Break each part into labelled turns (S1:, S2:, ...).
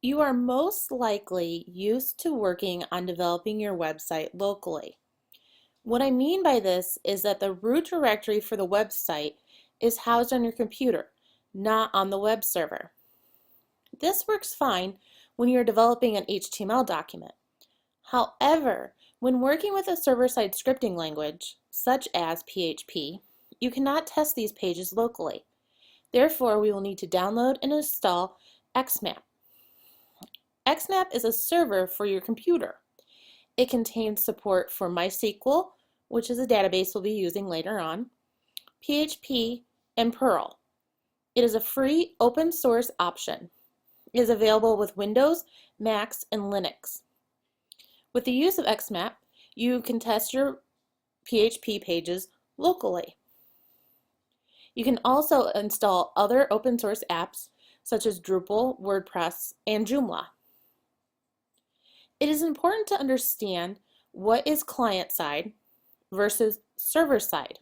S1: You are most likely used to working on developing your website locally. What I mean by this is that the root directory for the website is housed on your computer, not on the web server. This works fine when you're developing an HTML document. However, when working with a server-side scripting language, such as PHP, you cannot test these pages locally. Therefore, we will need to download and install XAMPP. XAMPP is a server for your computer. It contains support for MySQL, which is a database we'll be using later on, PHP, and Perl. It is a free open source option. It is available with Windows, Macs, and Linux. With the use of XAMPP, you can test your PHP pages locally. You can also install other open source apps such as Drupal, WordPress, and Joomla. It is important to understand what is client-side versus server-side.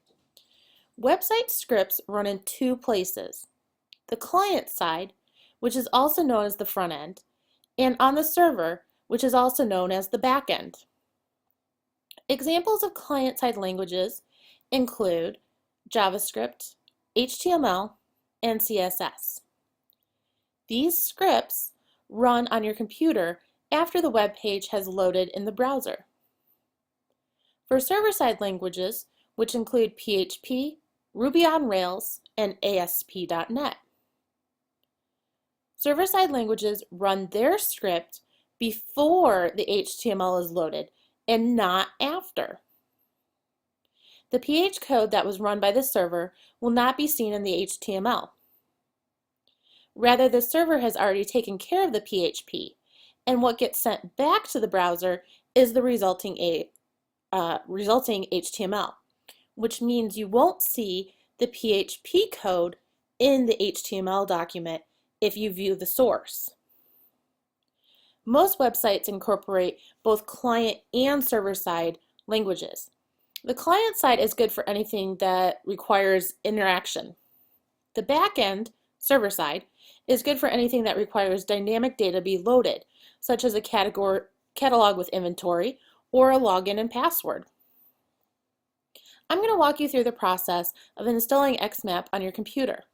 S1: Website scripts run in two places: the client side, which is also known as the front end, and on the server, which is also known as the back end. Examples of client-side languages include JavaScript, HTML, and CSS. These scripts run on your computer after the web page has loaded in the browser. For server-side languages, which include PHP, Ruby on Rails, and ASP.NET. Server-side languages run their script before the HTML is loaded and not after. The PH code that was run by the server will not be seen in the HTML. Rather, the server has already taken care of the PHP, and what gets sent back to the browser is the resulting HTML, which means you won't see the PHP code in the HTML document if you view the source. Most websites incorporate both client and server-side languages. The client side is good for anything that requires interaction. The back end, server side, is good for anything that requires dynamic data be loaded, such as a catalog with inventory or a login and password. I'm going to walk you through the process of installing XAMPP on your computer.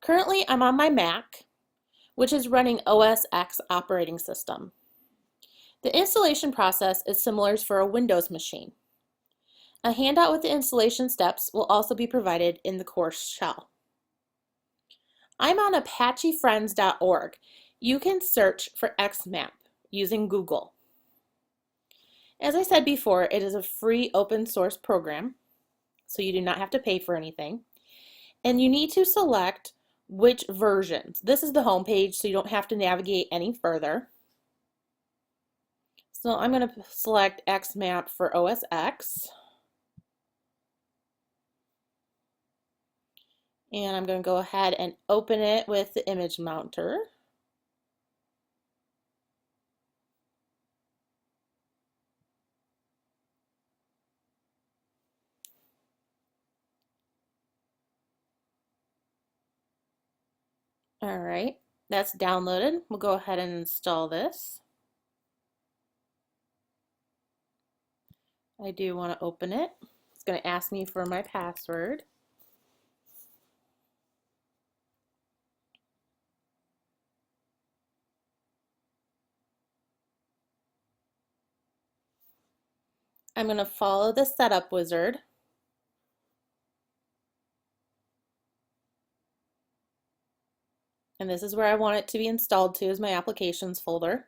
S1: Currently, I'm on my Mac, which is running OS X operating system. The installation process is similar for a Windows machine. A handout with the installation steps will also be provided in the course shell. I'm on ApacheFriends.org. You can search for XAMPP using Google. As I said before, it is a free open source program, so you do not have to pay for anything. And you need to select which versions. This is the home page, so you don't have to navigate any further. So I'm going to select XAMPP for OS X. And I'm going to go ahead and open it with the image mounter. All right, that's downloaded. We'll go ahead and install this. I do want to open it. It's going to ask me for my password. I'm going to follow the setup wizard. And this is where I want it to be installed to, is my applications folder.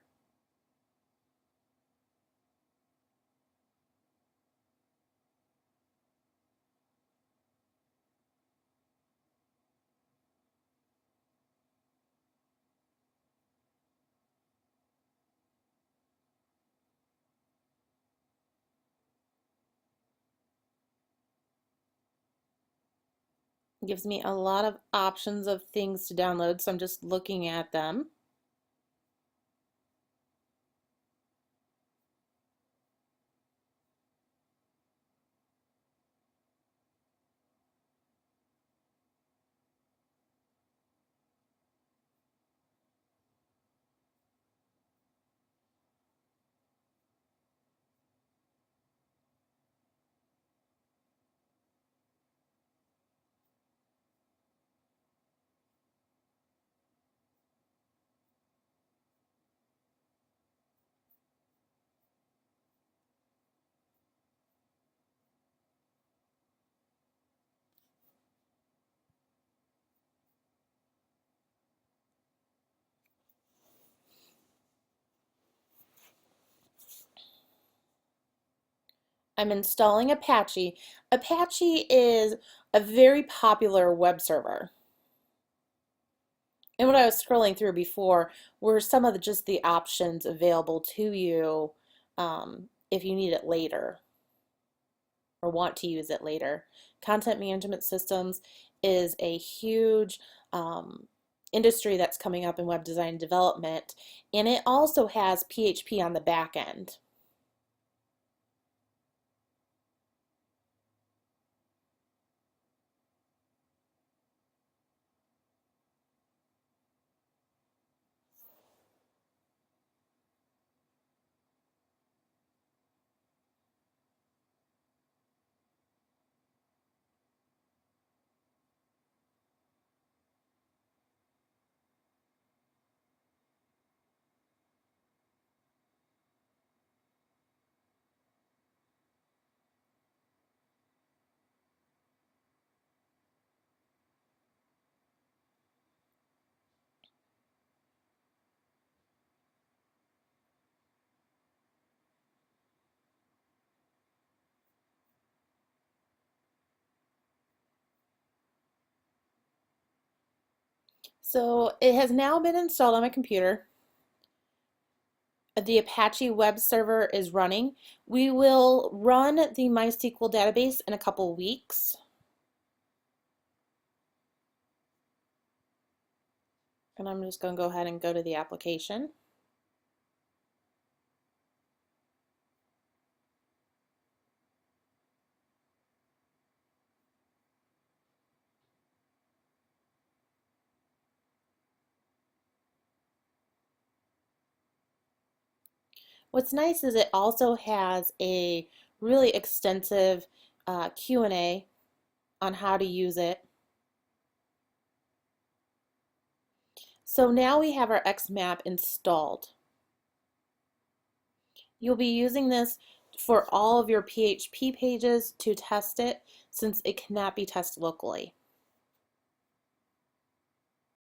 S1: It gives me a lot of options of things to download, so I'm just looking at them. I'm installing Apache. Apache is a very popular web server. And what I was scrolling through before were some of just the options available to you if you need it later or want to use it later. Content management systems is a huge industry that's coming up in web design development, and it also has PHP on the back end. So it has now been installed on my computer. The Apache web server is running. We will run the MySQL database in a couple weeks. And I'm just going to go ahead and go to the application. What's nice is it also has a really extensive Q&A on how to use it. So now we have our XAMPP installed. You'll be using this for all of your PHP pages to test it since it cannot be tested locally.